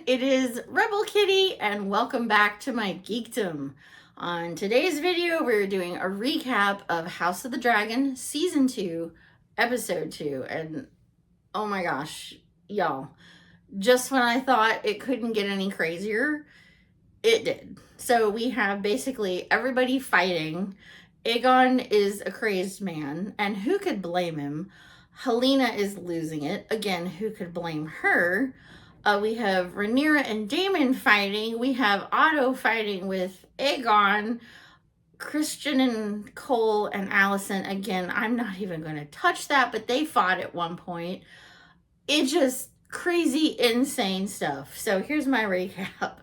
it is RebelKitty and welcome back to my geekdom. On today's video, we're doing a recap of House of the Dragon Season 2, Episode 2. And oh my gosh, y'all, just when I thought it couldn't get any crazier, it did. So we have basically everybody fighting. Aegon is a crazed man, and who could blame him? Helena is losing it. Again, who could blame her? We have Rhaenyra and Daemon fighting. We have Otto fighting with Aegon. Christian and Cole and Alicent. Again, I'm not even going to touch that, but they fought at one point. It just crazy, insane stuff. So here's my recap.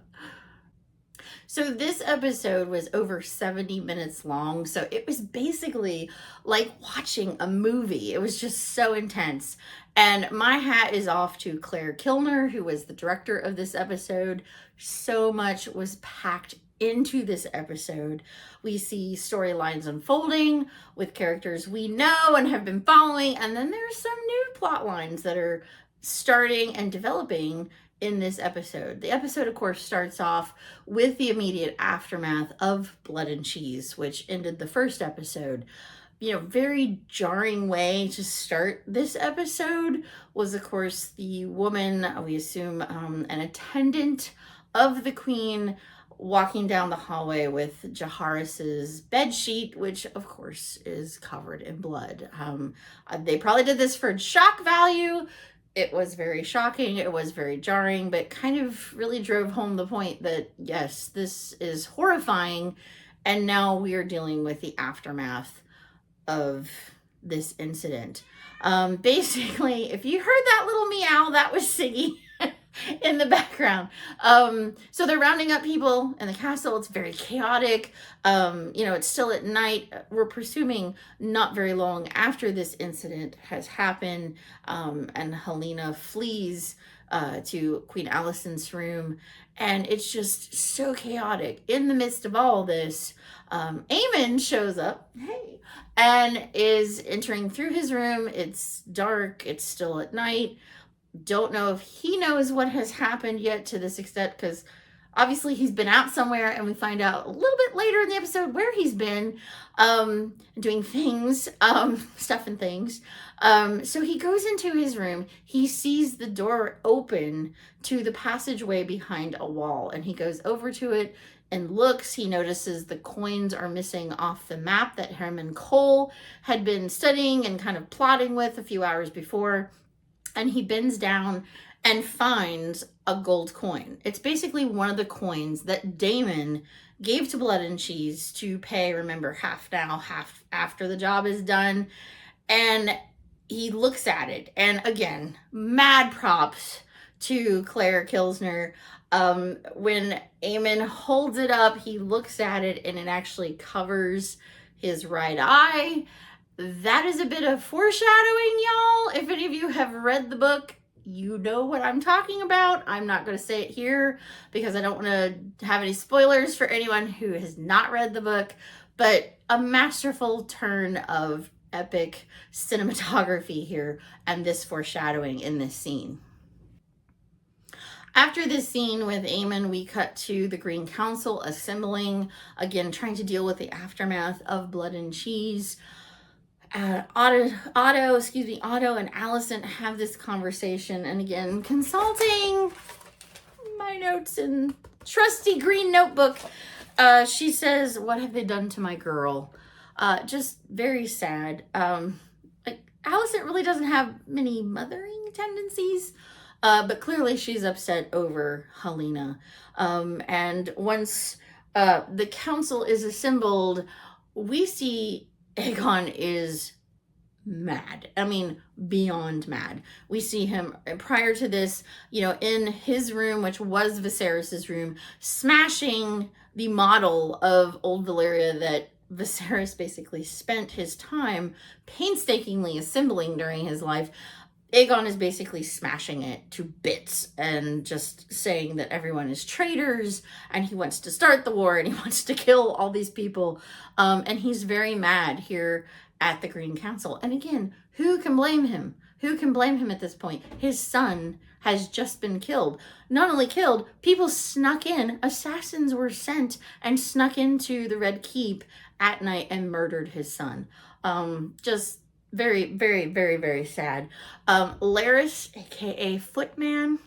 So this episode was over 70 minutes long, so it was basically like watching a movie. It was just so intense. And my hat is off to Claire Kilner, who was the director of this episode. So much was packed into this episode. We see storylines unfolding with characters we know and have been following, and then there's some new plot lines that are starting and developing in this episode. The episode, of course, starts off with the immediate aftermath of Blood and Cheese, which ended the first episode. You know, very jarring way to start this episode was, of course, the woman, we assume an attendant of the Queen, walking down the hallway with Jaehaerys's bedsheet, which, of course, is covered in blood. They probably did this for shock value. It was very shocking, it was very jarring, but kind of really drove home the point that, yes, this is horrifying, and now we are dealing with the aftermath of this incident. Basically, if you heard that little meow, that was Siggy in the background. So they're rounding up people in the castle. It's very chaotic. It's still at night. We're presuming not very long after this incident has happened. And Helena flees to Queen Alicent's room. And it's just so chaotic. In the midst of all this, Aemon shows up, hey, and is entering through his room. It's dark. It's still at night. Don't know if he knows what has happened yet to this extent, because obviously he's been out somewhere, and we find out a little bit later in the episode where he's been doing things, stuff and things. So he goes into his room. He sees the door open to the passageway behind a wall, and he goes over to it and looks. He notices the coins are missing off the map that him and Cole had been studying and kind of plotting with a few hours before. And he bends down and finds a gold coin. It's basically one of the coins that Daemon gave to Blood and Cheese to pay, remember, half now, half after the job is done. And he looks at it. And again, mad props to Claire Kilner. When Aemon holds it up, he looks at it and it actually covers his right eye. That is a bit of foreshadowing, y'all. If any of you have read the book, you know what I'm talking about. I'm not going to say it here because I don't want to have any spoilers for anyone who has not read the book, but a masterful turn of epic cinematography here and this foreshadowing in this scene. After this scene with Aemon, we cut to the Green Council assembling, again, trying to deal with the aftermath of Blood and Cheese. Otto and Alicent have this conversation, and again, consulting my notes in trusty green notebook, she says, "What have they done to my girl?" Just very sad. Alicent really doesn't have many mothering tendencies, but clearly she's upset over Helena. And once the council is assembled, we see Aegon is mad. I mean, beyond mad. We see him prior to this, in his room, which was Viserys's room, smashing the model of old Valyria that Viserys basically spent his time painstakingly assembling during his life. Aegon is basically smashing it to bits and just saying that everyone is traitors and he wants to start the war and he wants to kill all these people. And he's very mad here at the Green Council. And again, who can blame him? Who can blame him at this point? His son has just been killed. Not only killed, people snuck in. Assassins were sent and snuck into the Red Keep at night and murdered his son. Just very, very, very, very sad. Larys, aka Footman,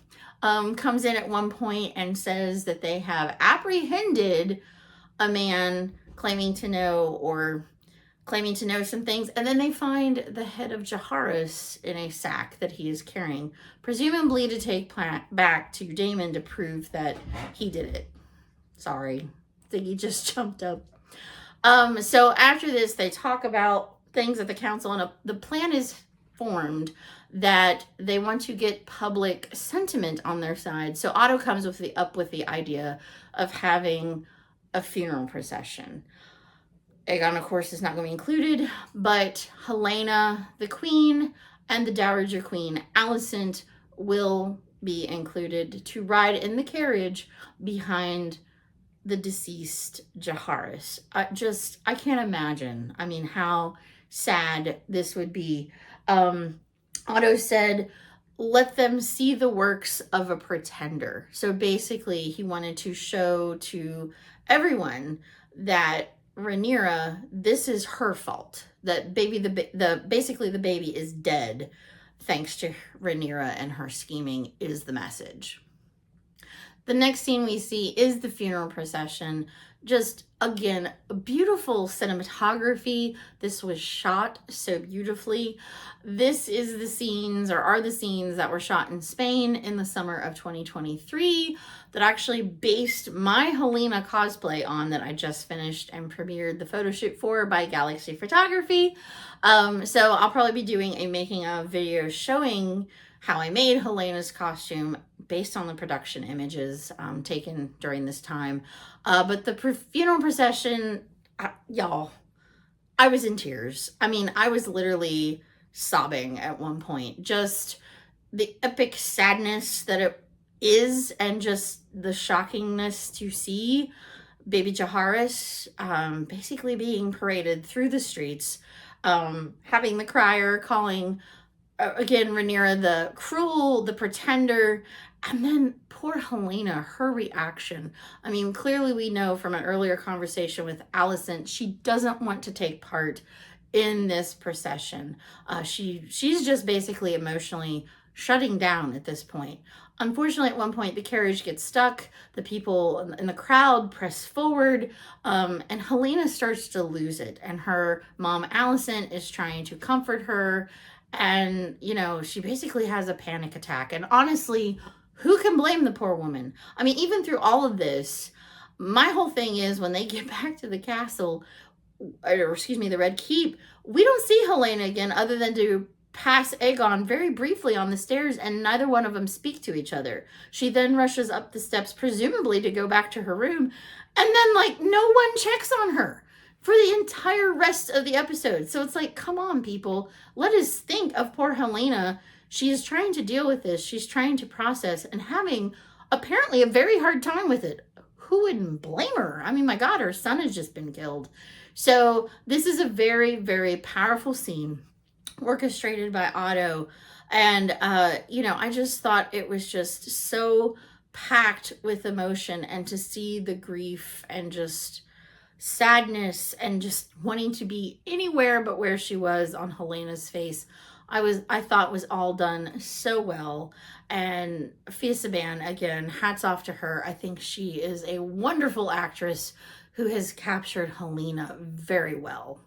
comes in at one point and says that they have apprehended a man claiming to know some things, and then they find the head of Jaharis in a sack that he is carrying, presumably to take back to Daemon to prove that he did it. Sorry, Ziggy just jumped up. So after this, they talk about things at the council, and the plan is formed that they want to get public sentiment on their side. So Otto comes up with the idea of having a funeral procession. Aegon, of course, is not going to be included, but Helaena, the queen, and the Dowager Queen, Alicent, will be included to ride in the carriage behind the deceased Jaharis. I can't imagine. I mean, how sad this would be. Otto said, let them see the works of a pretender. So basically, he wanted to show to everyone that Rhaenyra, this is her fault. That basically the baby is dead thanks to Rhaenyra and her scheming is the message. The next scene we see is the funeral procession. Just, again, beautiful cinematography. This was shot so beautifully. This is the scenes, or are the scenes, that were shot in Spain in the summer of 2023 that actually based my Helaena cosplay on, that I just finished and premiered the photo shoot for by Galaxy Photography. So I'll probably be doing a making of video showing how I made Helena's costume based on the production images taken during this time. But the funeral procession, y'all, I was in tears. I mean, I was literally sobbing at one point. Just the epic sadness that it is, and just the shockingness to see baby Jaharis basically being paraded through the streets, having the crier calling again Rhaenyra the cruel, the pretender, and then poor Helaena, her reaction. I mean, clearly we know from an earlier conversation with Alicent, she doesn't want to take part in this procession. She's just basically emotionally shutting down at this point. Unfortunately, at one point, the carriage gets stuck. The people in the crowd press forward, and Helaena starts to lose it. And her mom, Alicent, is trying to comfort her. And, you know, she basically has a panic attack. And honestly, who can blame the poor woman? I mean, even through all of this, my whole thing is when they get back to the castle, or excuse me, the Red Keep, we don't see Helaena again other than to pass Aegon very briefly on the stairs, and neither one of them speak to each other. She then rushes up the steps, presumably to go back to her room, and then, like, no one checks on her for the entire rest of the episode. So it's like, come on, people. Let us think of poor Helaena. She is trying to deal with this. She's trying to process and having apparently a very hard time with it. Who wouldn't blame her? I mean, my God, her son has just been killed. So this is a very, very powerful scene orchestrated by Otto. And, you know, I just thought it was just so packed with emotion, and to see the grief and just sadness and just wanting to be anywhere but where she was on Helena's face, I thought was all done so well. And Fisaban, again, hats off to her. I think she is a wonderful actress who has captured Helaena very well.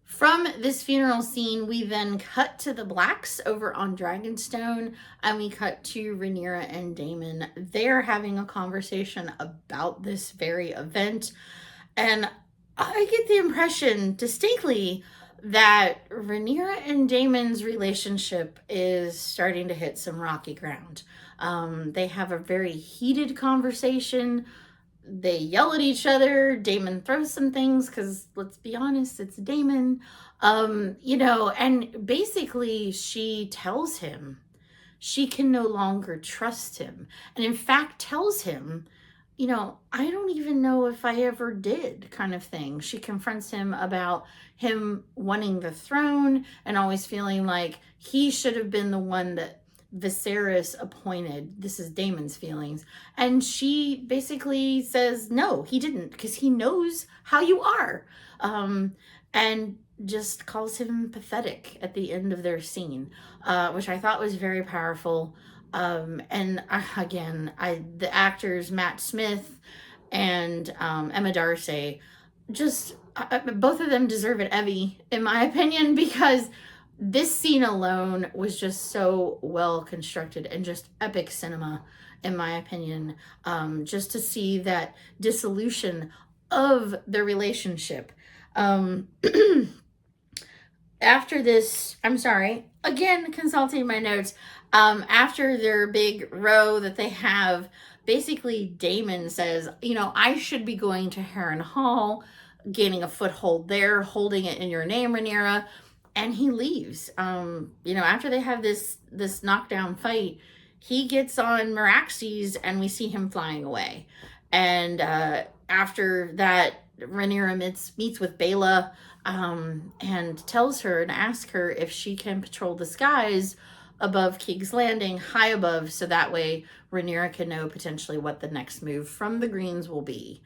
From this funeral scene, we then cut to the Blacks over on Dragonstone, and we cut to Rhaenyra and Daemon. They're having a conversation about this very event, and I get the impression distinctly that Rhaenyra and Daemon's relationship is starting to hit some rocky ground. They have a very heated conversation. They yell at each other. Daemon throws some things because, let's be honest, it's Daemon. You know, and basically she tells him she can no longer trust him. And in fact tells him, you know, I don't even know if I ever did, kind of thing. She confronts him about him wanting the throne and always feeling like he should have been the one that Viserys appointed. This is Daemon's feelings. And she basically says, no, he didn't, because he knows how you are. And just calls him pathetic at the end of their scene, which I thought was very powerful. And again, the actors Matt Smith and Emma Darcy, just both of them deserve an Emmy, in my opinion, because this scene alone was just so well constructed and just epic cinema, in my opinion. Just to see that dissolution of the relationship. After this, I'm sorry, again, consulting my notes, after their big row that they have, basically Daemon says, you know, I should be going to Harrenhal, gaining a foothold there, holding it in your name, Rhaenyra, and he leaves. You know, after they have this knockdown fight, he gets on Meraxes and we see him flying away. And after that, Rhaenyra meets with Baela, and tells her and asks her if she can patrol the skies above King's Landing, high above, so that way Rhaenyra can know potentially what the next move from the Greens will be.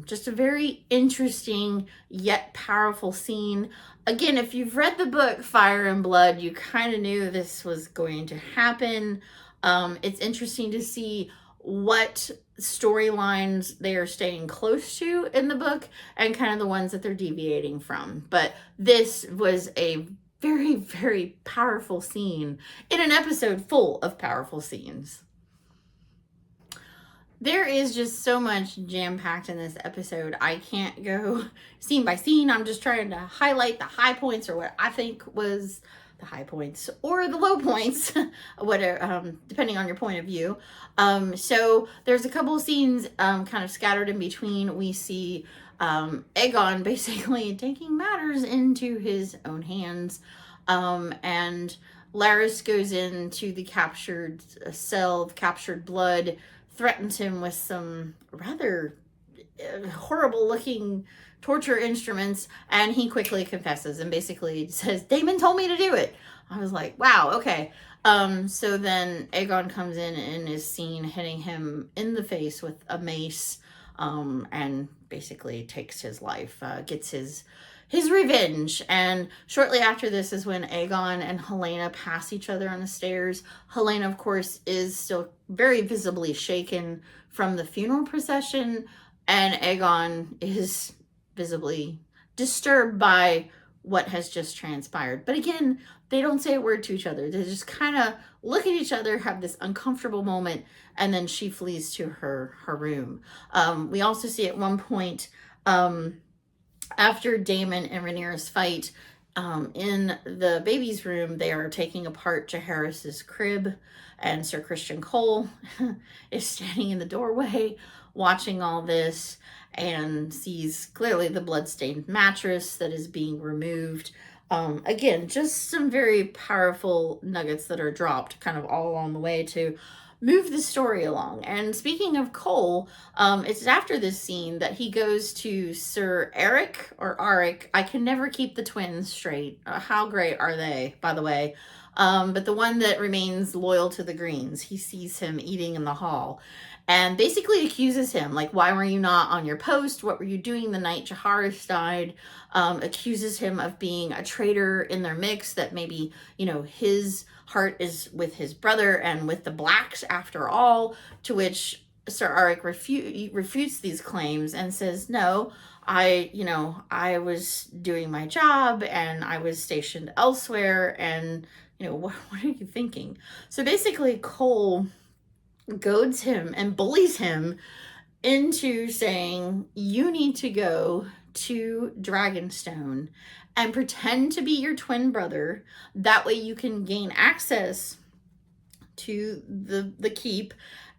Just a very interesting yet powerful scene. Again, if you've read the book Fire and Blood, you kind of knew this was going to happen. It's interesting to see what storylines they are staying close to in the book and kind of the ones that they're deviating from. But this was a very, very powerful scene in an episode full of powerful scenes. There is just so much jam-packed in this episode. I can't go scene by scene. I'm just trying to highlight the high points, or what I think was the high points or the low points, whatever, depending on your point of view. So there's a couple of scenes kind of scattered in between. We see Aegon basically taking matters into his own hands, and Larys goes into the captured cell of captured blood, threatens him with some rather horrible looking torture instruments, and he quickly confesses and basically says, Daemon told me to do it. I was like, wow, okay. So then Aegon comes in and is seen hitting him in the face with a mace, and basically takes his life, gets his revenge. And shortly after this is when Aegon and Helaena pass each other on the stairs. Helaena, of course, is still very visibly shaken from the funeral procession, and Aegon is visibly disturbed by what has just transpired. But again, they don't say a word to each other. They just kind of look at each other, have this uncomfortable moment, and then she flees to her room. We also see at one point, after Daemon and Rhaenyra's fight, in the baby's room, they are taking apart Jaehaerys's crib, and Sir Christian Cole is standing in the doorway watching all this and sees clearly the bloodstained mattress that is being removed. Again, just some very powerful nuggets that are dropped kind of all along the way to move the story along. And speaking of Cole, it's after this scene that he goes to Sir Eric or Arik. I can never keep the twins straight. How great are they, by the way? But the one that remains loyal to the Greens, he sees him eating in the hall and basically accuses him, like, why were you not on your post? What were you doing the night Jaehaerys died? Accuses him of being a traitor in their mix, that maybe, you know, his heart is with his brother and with the Blacks after all, to which Sir Arik refutes these claims and says, no, I was doing my job and I was stationed elsewhere, and, you know, what are you thinking? So basically Cole goads him and bullies him into saying, you need to go to Dragonstone and pretend to be your twin brother. That way you can gain access to the keep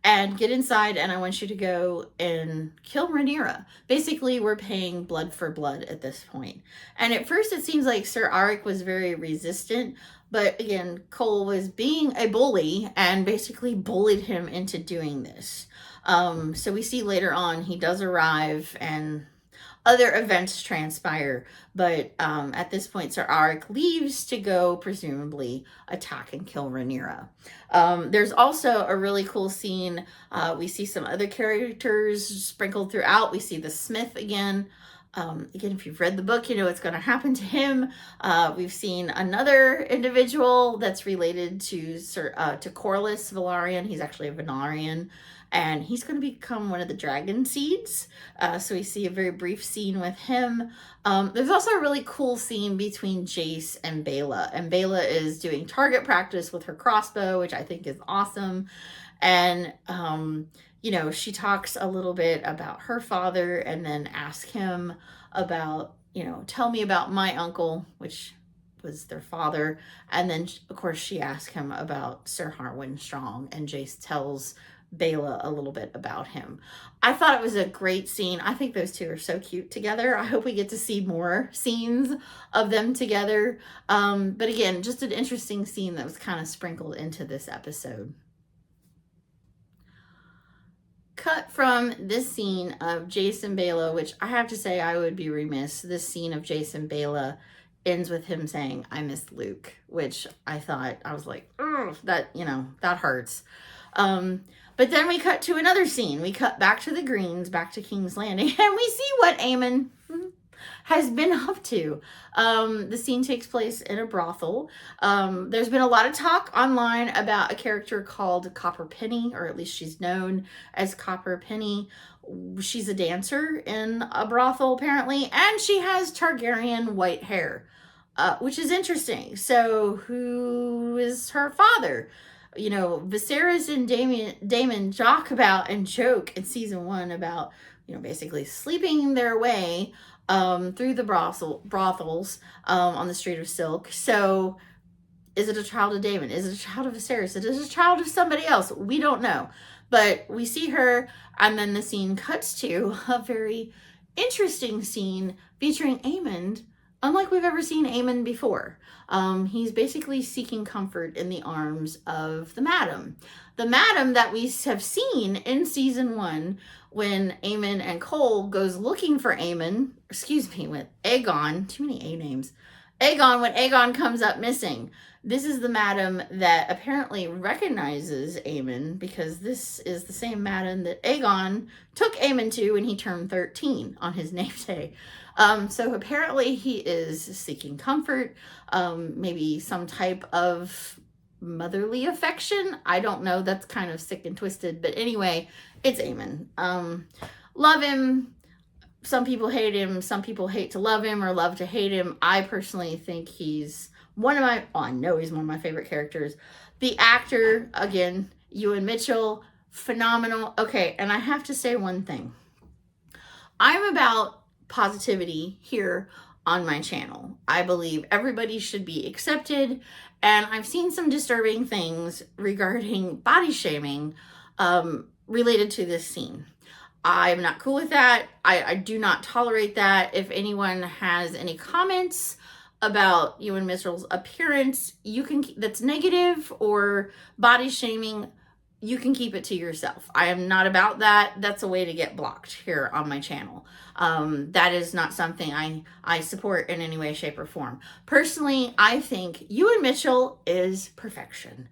and get inside, and I want you to go and kill Rhaenyra. Basically, we're paying blood for blood at this point. And at first it seems like Sir Arik was very resistant, but again, Cole was being a bully and basically bullied him into doing this. So we see later on he does arrive and other events transpire, but at this point Sir Arik leaves to go presumably attack and kill Rhaenyra. There's also a really cool scene. We see some other characters sprinkled throughout. We see the Smith again. Again, if you've read the book, you know what's going to happen to him. We've seen another individual that's related to Corlys Velaryon. He's actually a Velaryon, and he's going to become one of the dragon seeds. So we see a very brief scene with him. There's also a really cool scene between Jace and Baela. And Baela is doing target practice with her crossbow, which I think is awesome. And, you know, she talks a little bit about her father and then asks him about, you know, tell me about my uncle, which was their father. And then, of course, she asks him about Sir Harwin Strong, and Jace tells Baela a little bit about him. I thought it was a great scene. I think those two are so cute together. I hope we get to see more scenes of them together. But again, just an interesting scene that was kind of sprinkled into this episode. Cut from this scene of Jace and Baela, which I have to say I would be remiss. This scene of Jace and Baela ends with him saying, "I miss Luke," which I thought, I was like, oh, that, you know, that hurts. But then we cut to another scene. We cut back to the Greens, back to King's Landing, and we see what Aemon has been up to. The scene takes place in a brothel. There's been a lot of talk online about a character called Copper Penny, or at least she's known as Copper Penny. She's a dancer in a brothel, apparently, and she has Targaryen white hair, which is interesting. So who is her father? You know, Viserys and Daemon joke about and joke in season 1 about, you know, basically sleeping their way through the brothels on the Street of Silk. So is it a child of Daemon? Is it a child of Viserys? Is it a child of somebody else? We don't know. But we see her, and then the scene cuts to a very interesting scene featuring Aemon, unlike we've ever seen Aemon before. He's basically seeking comfort in the arms of the Madam. The Madam that we have seen in season 1 when Aemon and Cole goes looking for Aemon, with Aegon, too many A names. Aegon, when Aegon comes up missing. This is the Madam that apparently recognizes Aemon, because this is the same Madam that Aegon took Aemon to when he turned 13 on his name day. So apparently he is seeking comfort, maybe some type of motherly affection. I don't know. That's kind of sick and twisted. But anyway, it's Aemon. Love him. Some people hate him. Some people hate to love him or love to hate him. I personally think he's I know he's one of my favorite characters. The actor, again, Ewan Mitchell, phenomenal. Okay, and I have to say one thing. I'm about positivity here on my channel. I believe everybody should be accepted, and I've seen some disturbing things regarding body shaming related to this scene. I'm not cool with that. I do not tolerate that. If anyone has any comments about Ewan Mitchell's appearance, that's negative or body shaming, you can keep it to yourself. I am not about that. That's a way to get blocked here on my channel. That is not something I support in any way, shape, or form. Personally, I think Ewan Mitchell is perfection.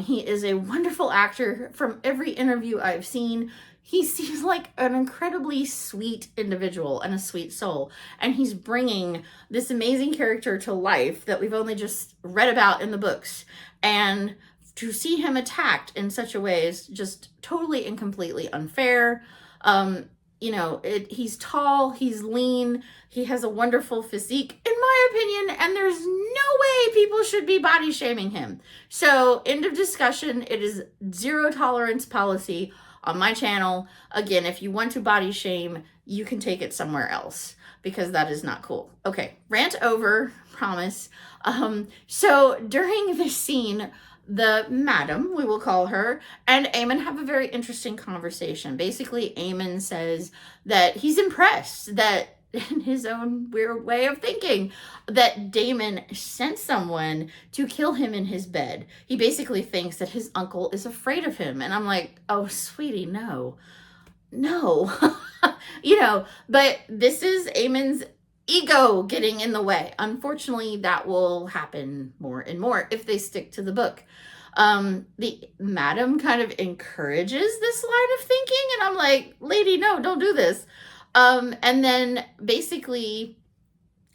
He is a wonderful actor. From every interview I've seen, he seems like an incredibly sweet individual and a sweet soul. And he's bringing this amazing character to life that we've only just read about in the books. And to see him attacked in such a way is just totally and completely unfair. You know, he's tall, he's lean, he has a wonderful physique, in my opinion, and there's no way people should be body shaming him. So, end of discussion. It is zero tolerance policy on my channel. Again, if you want to body shame, you can take it somewhere else, because that is not cool. Okay, rant over, promise. So during this scene, the Madam, we will call her, and Aemon have a very interesting conversation. Basically, Aemon says that he's impressed that in his own weird way of thinking, that Daemon sent someone to kill him in his bed. He basically thinks that his uncle is afraid of him. And I'm like, oh, sweetie, no. But this is Aemon's ego getting in the way. Unfortunately, that will happen more and more if they stick to the book. The madam kind of encourages this line of thinking, and I'm like, lady, no, don't do this. And then basically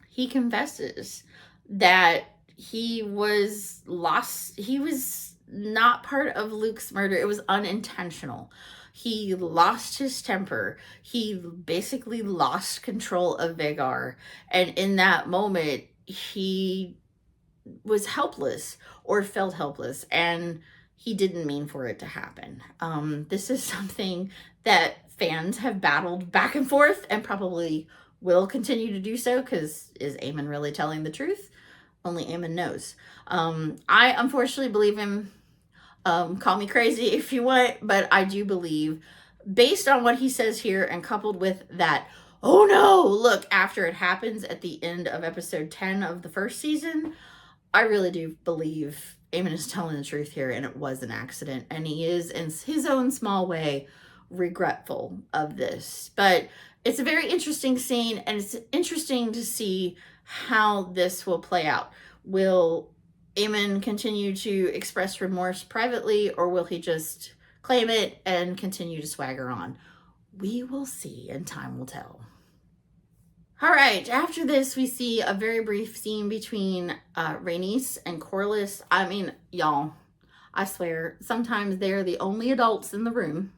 he confesses that he was lost. He was not part of Luke's murder. It was unintentional. He lost his temper. He basically lost control of Vhagar. And in that moment, he was helpless or felt helpless. And he didn't mean for it to happen. This is something that fans have battled back and forth and probably will continue to do so, because is Aemon really telling the truth? Only Aemon knows. I unfortunately believe him. Call me crazy if you want, but I do believe, based on what he says here and coupled with that, oh no, look, after it happens at the end of episode 10 of the first season, I really do believe Aemon is telling the truth here, and it was an accident, and he is, in his own small way, regretful of this. But it's a very interesting scene, and it's interesting to see how this will play out. Will Aemon continue to express remorse privately, or will he just claim it and continue to swagger on? We will see, and time will tell. All right, after this, we see a very brief scene between Rhaenys and Corlys. I mean, y'all, I swear, sometimes they're the only adults in the room.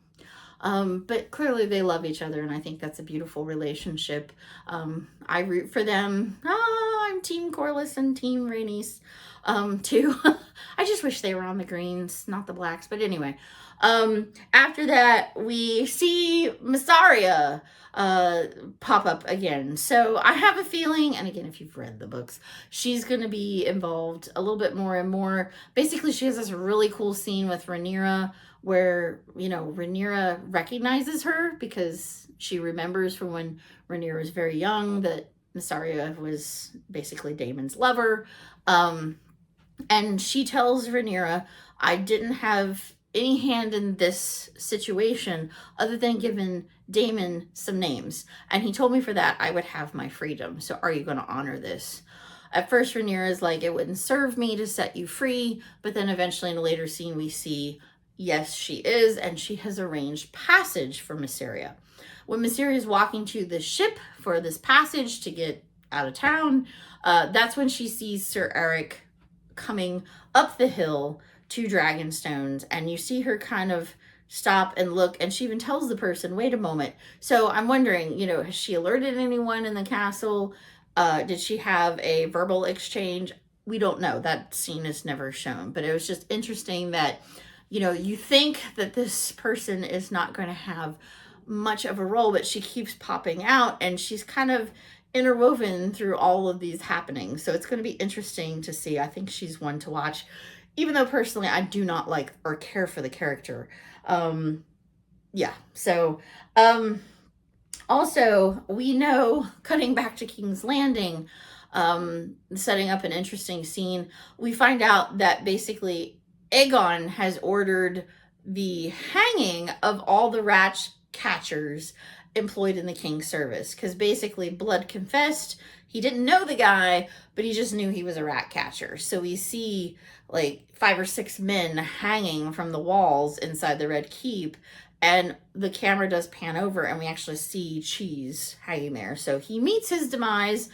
But clearly they love each other, and I think that's a beautiful relationship. I root for them. I'm Team Corlys and Team Rhaenys, too. I just wish they were on the greens, not the blacks. But anyway, after that, we see Mysaria pop up again. So I have a feeling, and again, if you've read the books, she's going to be involved a little bit more and more. Basically, she has this really cool scene with Rhaenyra where, Rhaenyra recognizes her because she remembers from when Rhaenyra was very young that Mysaria was basically Daemon's lover. And she tells Rhaenyra, I didn't have any hand in this situation other than giving Daemon some names. And he told me for that I would have my freedom. So are you going to honor this? At first, Rhaenyra is like, it wouldn't serve me to set you free. But then eventually in a later scene, we see, yes, she is. And she has arranged passage for Mysaria. When Mysaria is walking to the ship for this passage to get out of town, that's when she sees Sir Eric coming up the hill to Dragonstones, and you see her kind of stop and look, and she even tells the person, wait a moment. So I'm wondering, has she alerted anyone in the castle? Did she have a verbal exchange? We don't know. That scene is never shown, but it was just interesting that, you think that this person is not going to have much of a role, but she keeps popping out, and she's kind of interwoven through all of these happenings. So it's going to be interesting to see. I think she's one to watch, even though personally I do not like or care for the character. Also, we know, cutting back to King's Landing, setting up an interesting scene, we find out that basically Aegon has ordered the hanging of all the rat catchers employed in the king's service, because basically Blood confessed he didn't know the guy, but he just knew he was a rat catcher. So we see like 5 or 6 men hanging from the walls inside the Red Keep, and the camera does pan over and we actually see Cheese hanging there. So he meets his demise.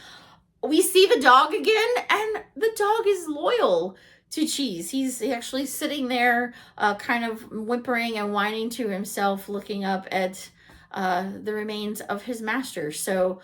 We see the dog again, and the dog is loyal to Cheese. He's actually sitting there kind of whimpering and whining to himself, looking up at the remains of his master. So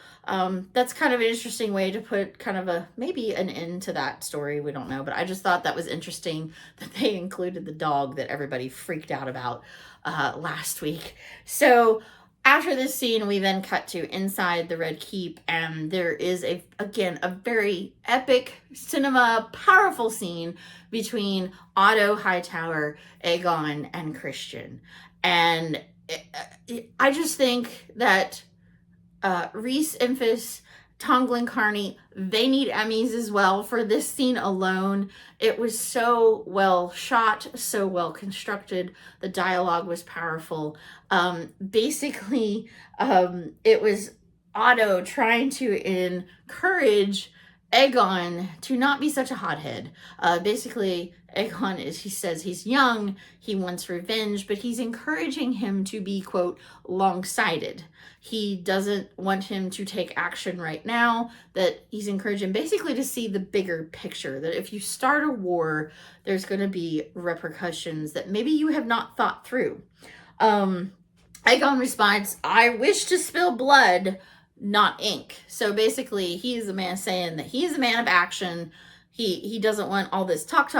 that's kind of an interesting way to put kind of maybe an end to that story. We don't know, but I just thought that was interesting that they included the dog that everybody freaked out about last week. So after this scene, we then cut to inside the Red Keep, and there is again a very epic cinema, powerful scene between Otto Hightower, Aegon, and Christian. And I just think that Rhys Ifans, Tonglin Carney, they need Emmys as well for this scene alone. It was so well shot, so well constructed. The dialogue was powerful. Basically, it was Otto trying to encourage Aegon to not be such a hothead. Basically, Aegon he says he's young, he wants revenge, but he's encouraging him to be, quote, long-sighted. He doesn't want him to take action right now, that he's encouraging basically to see the bigger picture, that if you start a war, there's going to be repercussions that maybe you have not thought through. Aegon responds, I wish to spill blood, not ink. So basically, he is a man saying that he is a man of action. He doesn't want all this talk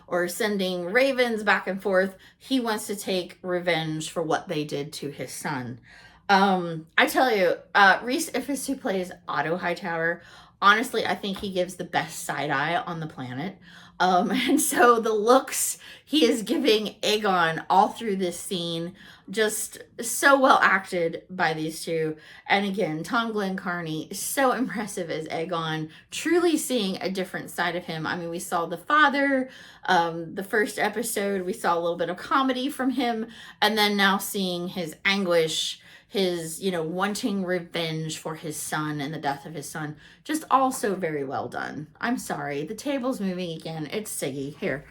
or sending ravens back and forth. He wants to take revenge for what they did to his son. I tell you, Rhys Ifans, who plays Otto Hightower, honestly, I think he gives the best side eye on the planet. And so the looks he is giving Aegon all through this scene, just so well acted by these two. And again, Tonglin Carney, so impressive as Aegon, truly seeing a different side of him. I mean, we saw the father, the first episode, we saw a little bit of comedy from him, and then now seeing his anguish, his, wanting revenge for his son and the death of his son. Just also very well done. I'm sorry, the table's moving again. It's Siggy. Here.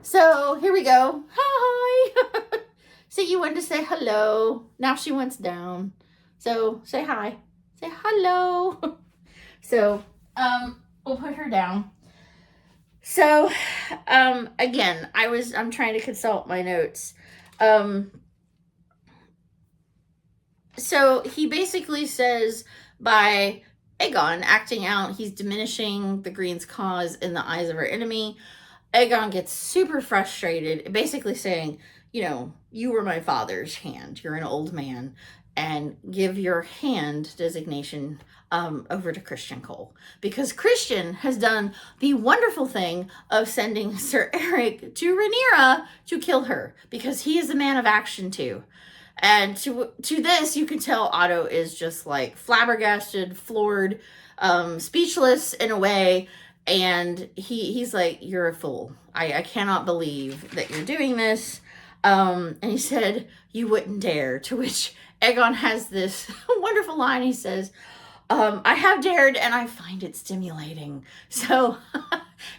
So, here we go. Hi! Siggy wanted to say hello. Now she wants down. So, say hi. Say hello. So, we'll put her down. So, again, I'm trying to consult my notes. So he basically says by Aegon acting out, he's diminishing the Green's cause in the eyes of our enemy. Aegon gets super frustrated, basically saying, you were my father's hand. You're an old man, and give your hand designation over to Christian Cole. Because Christian has done the wonderful thing of sending Sir Eric to Rhaenyra to kill her, because he is a man of action too. And to this, you can tell Otto is just like flabbergasted, floored, speechless in a way. And he's like, you're a fool. I cannot believe that you're doing this. And he said, you wouldn't dare. To which Aegon has this wonderful line. He says, I have dared and I find it stimulating. So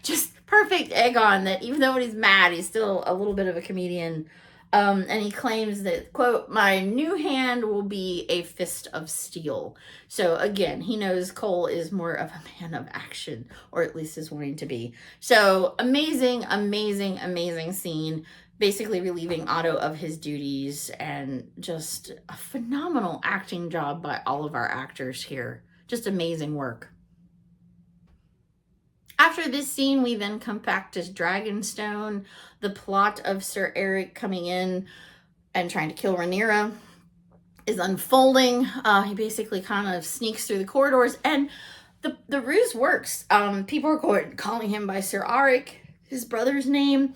just perfect Aegon, that even though he's mad, he's still a little bit of a comedian. And he claims that, quote, my new hand will be a fist of steel. So again, he knows Cole is more of a man of action, or at least is wanting to be. So amazing, amazing, amazing scene. Basically relieving Otto of his duties, and just a phenomenal acting job by all of our actors here. Just amazing work. After this scene, we then come back to Dragonstone. The plot of Sir Eric coming in and trying to kill Rhaenyra is unfolding. He basically kind of sneaks through the corridors, and the ruse works. People are calling him by Sir Eric, his brother's name.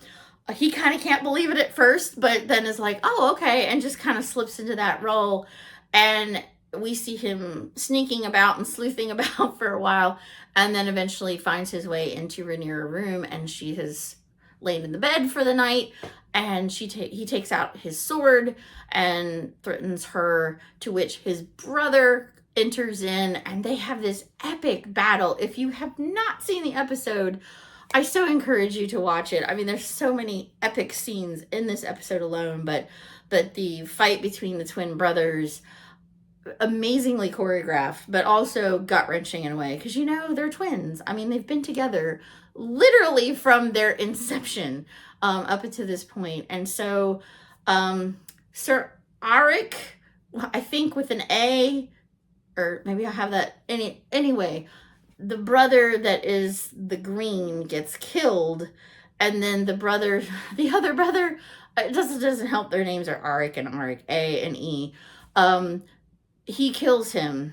He kind of can't believe it at first, but then is like, oh, okay, and just kind of slips into that role. And we see him sneaking about and sleuthing about for a while, and then eventually finds his way into Rhaenyra's room, and she has laid in the bed for the night, and he takes out his sword and threatens her, to which his brother enters in, and they have this epic battle. If you have not seen the episode, I so encourage you to watch it. I mean, there's so many epic scenes in this episode alone, but the fight between the twin brothers, amazingly choreographed, but also gut-wrenching in a way, because they're twins. I mean, they've been together literally from their inception up until this point. And so Sir Eric, I think with an A, or maybe I have that anyway, the brother that is the green gets killed, and then the other brother, it doesn't help, their names are Eric and Eric, A and E. He kills him,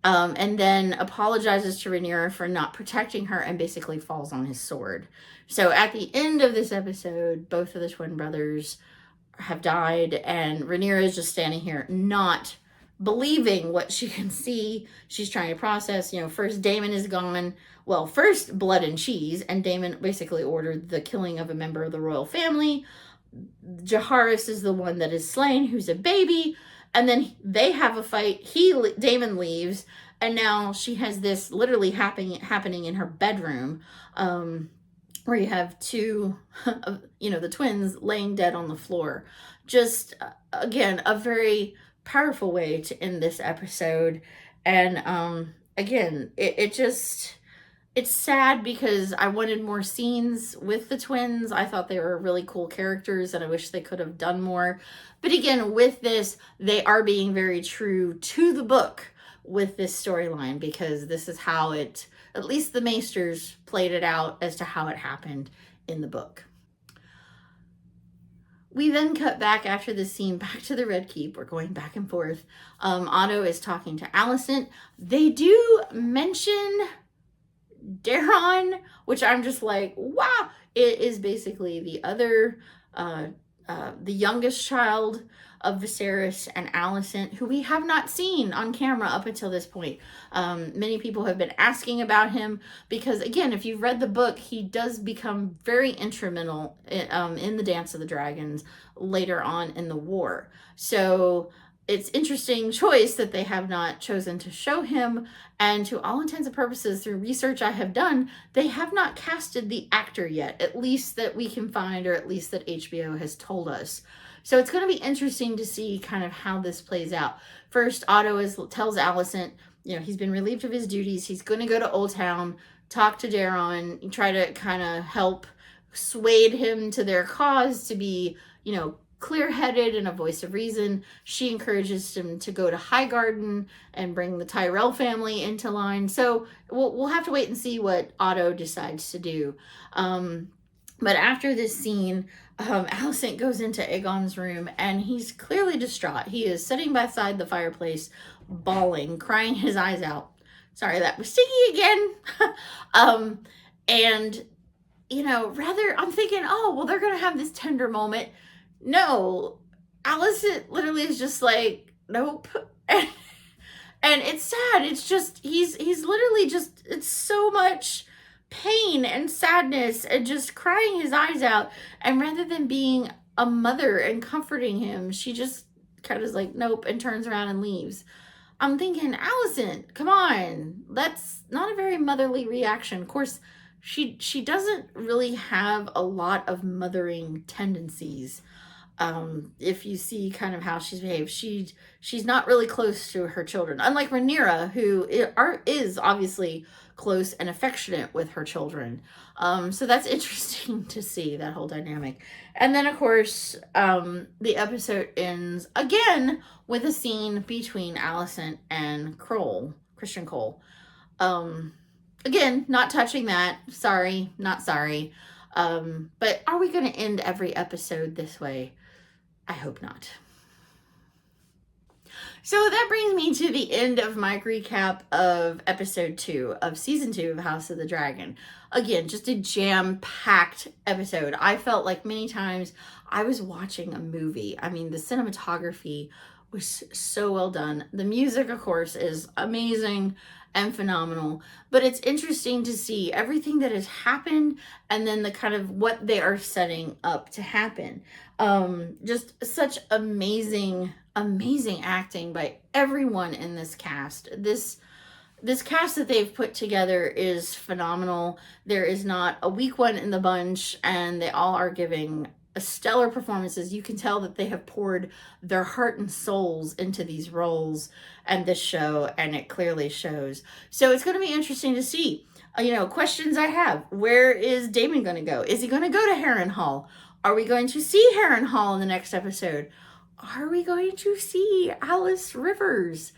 and then apologizes to Rhaenyra for not protecting her, and basically falls on his sword. So at the end of this episode, both of the twin brothers have died, and Rhaenyra is just standing here, not believing what she can see. She's trying to process, first Daemon is gone. Well, first blood and cheese, and Daemon basically ordered the killing of a member of the royal family. Jaharis is the one that is slain, who's a baby, and then they have a fight. Daemon leaves, and now she has this literally happening in her bedroom, where you have two, the twins laying dead on the floor. Just, again, a very powerful way to end this episode. And again, it's sad because I wanted more scenes with the twins. I thought they were really cool characters and I wish they could have done more. But again, with this, they are being very true to the book with this storyline, because this is how at least the Maesters played it out as to how it happened in the book. We then cut back after this scene back to the Red Keep. We're going back and forth. Otto is talking to Alicent. They do mention Daron, which I'm just like, wow. It is basically the other, the youngest child of Viserys and Alicent, who we have not seen on camera up until this point. Many people have been asking about him because, again, if you've read the book, he does become very instrumental in the Dance of the Dragons later on in the war. So it's interesting choice that they have not chosen to show him, and to all intents and purposes, through research I have done, they have not casted the actor yet, at least that we can find, or at least that HBO has told us. So it's going to be interesting to see kind of how this plays out. First, Otto tells Alicent, he's been relieved of his duties. He's going to go to Old Town, talk to Daron, try to kind of help sway him to their cause, to be, clear-headed and a voice of reason. She encourages him to go to Highgarden and bring the Tyrell family into line. So we'll have to wait and see what Otto decides to do. But after this scene, Alicent goes into Aegon's room and he's clearly distraught. He is sitting beside the fireplace, bawling, crying his eyes out. Sorry, that was sticky again. And, I'm thinking, oh, well, they're going to have this tender moment. No, Alicent literally is just like, nope. And it's sad. It's just, he's literally just, it's so much pain and sadness and just crying his eyes out. And rather than being a mother and comforting him, she just kind of is like, nope, and turns around and leaves. I'm thinking, Alicent, come on. That's not a very motherly reaction. Of course, she doesn't really have a lot of mothering tendencies. If you see kind of how she's behaved, she's not really close to her children. Unlike Rhaenyra, who is obviously close and affectionate with her children. So that's interesting to see, that whole dynamic. And then, of course, the episode ends again with a scene between Alicent and Christian Cole. Again, not touching that. Sorry, not sorry. But are we going to end every episode this way? I hope not. So that brings me to the end of my recap of episode 2 of season 2 of House of the Dragon. Again, just a jam-packed episode. I felt like many times I was watching a movie. I mean, the cinematography was so well done. The music, of course, is amazing and phenomenal, but it's interesting to see everything that has happened and then the kind of what they are setting up to happen. Just such amazing acting by everyone in this cast. This cast that they've put together is phenomenal. There is not a weak one in the bunch, and they all are giving stellar performances. You can tell that they have poured their heart and souls into these roles and this show, and it clearly shows. So it's going to be interesting to see. Questions I have. Where is Daemon going to go? Is he going to go to Harrenhal? Are we going to see Harrenhal in the next episode? Are we going to see Alice Rivers?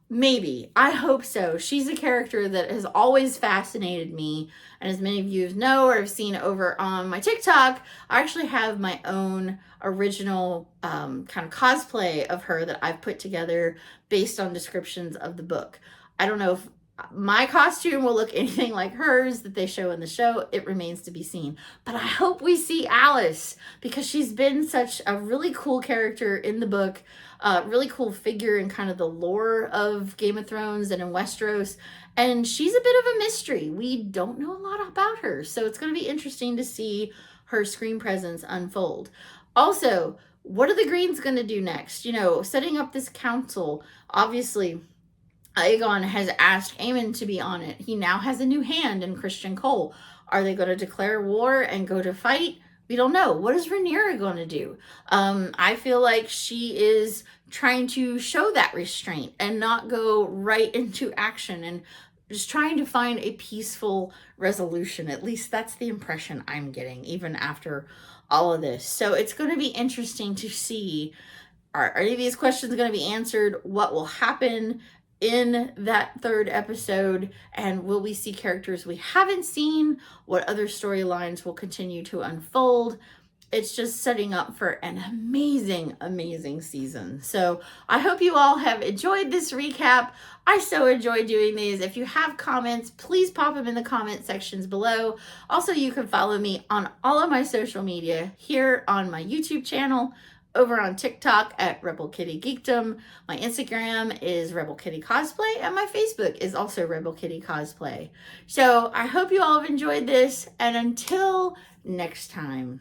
Maybe. I hope so. She's a character that has always fascinated me. And as many of you know or have seen over on my TikTok, I actually have my own original kind of cosplay of her that I've put together based on descriptions of the book. I don't know if My costume will look anything like hers that they show in the show. It remains to be seen. But I hope we see Alice, because she's been such a really cool character in the book, really cool figure in kind of the lore of Game of Thrones and in Westeros. And she's a bit of a mystery. We don't know a lot about her. So it's going to be interesting to see her screen presence unfold. Also, what are the Greens going to do next? You know, setting up this council, obviously Aegon has asked Aemon to be on it. He now has a new hand in Christian Cole. Are they going to declare war and go to fight? We don't know. What is Rhaenyra going to do? I feel like she is trying to show that restraint and not go right into action and just trying to find a peaceful resolution. At least that's the impression I'm getting, even after all of this. So it's going to be interesting to see, are any of these questions going to be answered? What will happen in that third episode, and will we see characters we haven't seen? What other storylines will continue to unfold? It's just setting up for an amazing season. So I hope you all have enjoyed this recap. I so enjoy doing these. If you have comments, please pop them in the comment sections below. Also, you can follow me on all of my social media here on my YouTube channel, over on TikTok at RebelKitty Geekdom. My Instagram is RebelKitty Cosplay, and my Facebook is also RebelKitty Cosplay. So I hope you all have enjoyed this, and until next time.